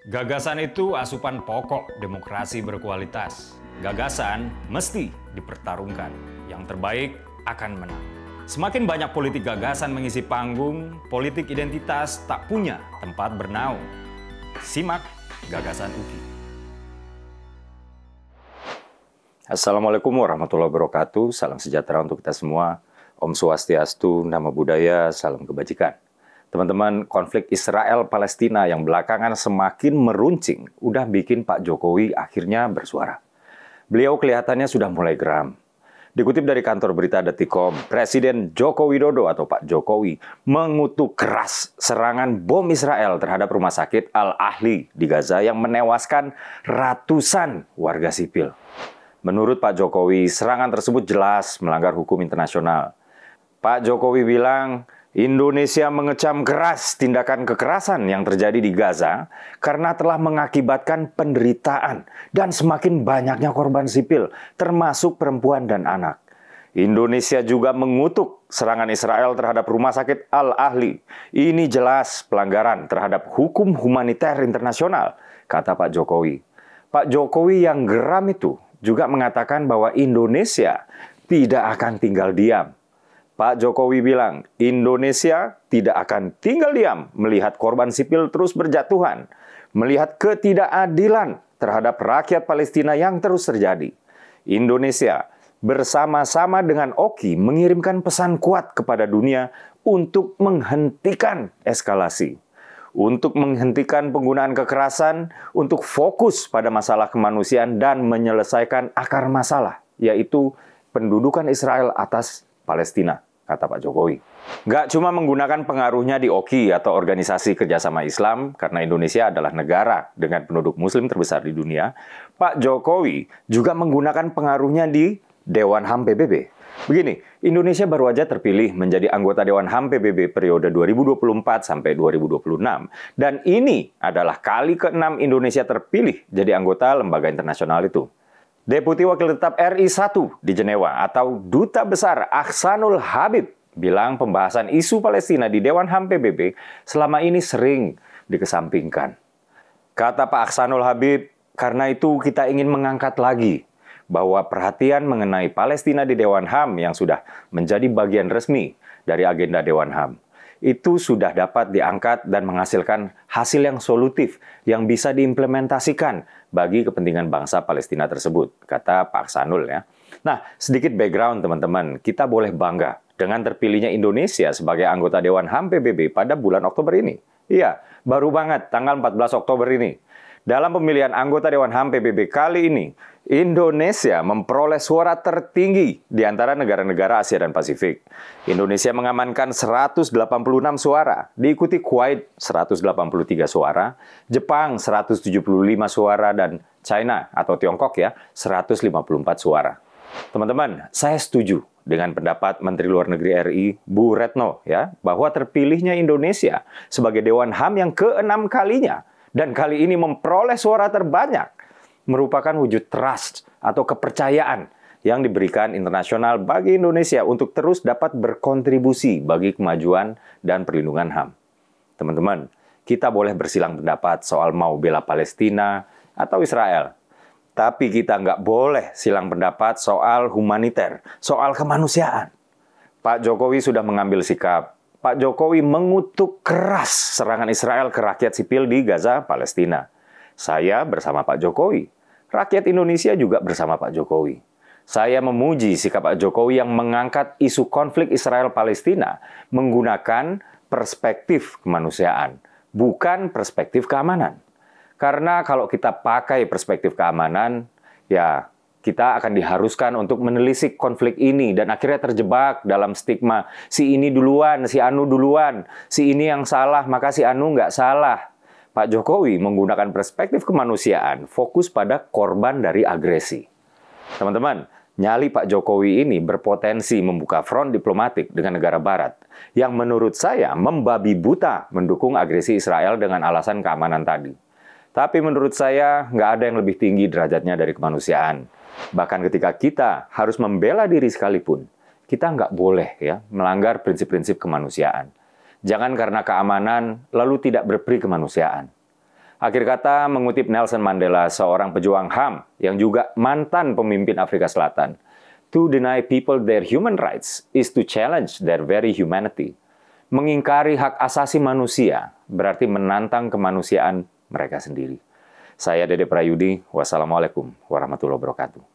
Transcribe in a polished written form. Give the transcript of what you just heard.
Gagasan itu asupan pokok demokrasi berkualitas. Gagasan mesti dipertarungkan. Yang terbaik akan menang. Semakin banyak politik gagasan mengisi panggung, politik identitas tak punya tempat bernaung. Simak Gagasan UKI. Assalamualaikum warahmatullahi wabarakatuh. Salam sejahtera untuk kita semua. Om Swastiastu, Namo Buddhaya, salam kebajikan. Teman-teman, konflik Israel-Palestina yang belakangan semakin meruncing udah bikin Pak Jokowi akhirnya bersuara. Beliau kelihatannya sudah mulai geram. Dikutip dari kantor berita Detikcom, Presiden Joko Widodo atau Pak Jokowi mengutuk keras serangan bom Israel terhadap rumah sakit Al-Ahli di Gaza yang menewaskan ratusan warga sipil. Menurut Pak Jokowi, serangan tersebut jelas melanggar hukum internasional. Pak Jokowi bilang, Indonesia mengecam keras tindakan kekerasan yang terjadi di Gaza karena telah mengakibatkan penderitaan dan semakin banyaknya korban sipil, termasuk perempuan dan anak. Indonesia juga mengutuk serangan Israel terhadap rumah sakit Al-Ahli. Ini jelas pelanggaran terhadap hukum humaniter internasional, kata Pak Jokowi. Pak Jokowi yang geram itu juga mengatakan bahwa Indonesia tidak akan tinggal diam. Pak Jokowi bilang, Indonesia tidak akan tinggal diam melihat korban sipil terus berjatuhan, melihat ketidakadilan terhadap rakyat Palestina yang terus terjadi. Indonesia bersama-sama dengan Oki mengirimkan pesan kuat kepada dunia untuk menghentikan eskalasi, untuk menghentikan penggunaan kekerasan, untuk fokus pada masalah kemanusiaan dan menyelesaikan akar masalah, yaitu pendudukan Israel atas Palestina, kata Pak Jokowi. Nggak cuma menggunakan pengaruhnya di OKI atau Organisasi Kerjasama Islam, karena Indonesia adalah negara dengan penduduk muslim terbesar di dunia, Pak Jokowi juga menggunakan pengaruhnya di Dewan HAM PBB. Begini, Indonesia baru aja terpilih menjadi anggota Dewan HAM PBB periode 2024 sampai 2026. Dan ini adalah kali ke-6 Indonesia terpilih jadi anggota lembaga internasional itu. Deputi Wakil Tetap RI 1 di Jenewa atau Duta Besar Aksanul Habib bilang pembahasan isu Palestina di Dewan HAM PBB selama ini sering dikesampingkan. Kata Pak Aksanul Habib, karena itu kita ingin mengangkat lagi bahwa perhatian mengenai Palestina di Dewan HAM yang sudah menjadi bagian resmi dari agenda Dewan HAM itu sudah dapat diangkat dan menghasilkan hasil yang solutif yang bisa diimplementasikan bagi kepentingan bangsa Palestina tersebut, kata Pak Aksanul ya. Nah, sedikit background teman-teman, kita boleh bangga dengan terpilihnya Indonesia sebagai anggota Dewan HAM PBB pada bulan Oktober ini. Iya, baru banget tanggal 14 Oktober ini. Dalam pemilihan anggota Dewan HAM PBB kali ini, Indonesia memperoleh suara tertinggi di antara negara-negara Asia dan Pasifik. Indonesia mengamankan 186 suara, diikuti Kuwait 183 suara, Jepang 175 suara, dan China atau Tiongkok ya 154 suara. Teman-teman, saya setuju dengan pendapat Menteri Luar Negeri RI, Bu Retno, ya, bahwa terpilihnya Indonesia sebagai Dewan HAM yang ke-6 kalinya, dan kali ini memperoleh suara terbanyak, merupakan wujud trust atau kepercayaan yang diberikan internasional bagi Indonesia untuk terus dapat berkontribusi bagi kemajuan dan perlindungan HAM. Teman-teman, kita boleh bersilang pendapat soal mau bela Palestina atau Israel. Tapi kita nggak boleh silang pendapat soal humaniter, soal kemanusiaan. Pak Jokowi sudah mengambil sikap. Pak Jokowi mengutuk keras serangan Israel ke rakyat sipil di Gaza, Palestina. Saya bersama Pak Jokowi. Rakyat Indonesia juga bersama Pak Jokowi. Saya memuji sikap Pak Jokowi yang mengangkat isu konflik Israel-Palestina menggunakan perspektif kemanusiaan, bukan perspektif keamanan. Karena kalau kita pakai perspektif keamanan, ya kita akan diharuskan untuk menelisik konflik ini dan akhirnya terjebak dalam stigma si ini duluan, si Anu duluan, si ini yang salah, maka si Anu nggak salah. Pak Jokowi menggunakan perspektif kemanusiaan, fokus pada korban dari agresi. Teman-teman, nyali Pak Jokowi ini berpotensi membuka front diplomatik dengan negara barat yang menurut saya membabi buta mendukung agresi Israel dengan alasan keamanan tadi. Tapi menurut saya nggak ada yang lebih tinggi derajatnya dari kemanusiaan. Bahkan ketika kita harus membela diri sekalipun, kita nggak boleh ya melanggar prinsip-prinsip kemanusiaan. Jangan karena keamanan lalu tidak berperi kemanusiaan. Akhir kata, mengutip Nelson Mandela, seorang pejuang HAM yang juga mantan pemimpin Afrika Selatan, to deny people their human rights is to challenge their very humanity. Mengingkari hak asasi manusia berarti menantang kemanusiaan mereka sendiri. Saya Dede Prayudi, wassalamualaikum warahmatullahi wabarakatuh.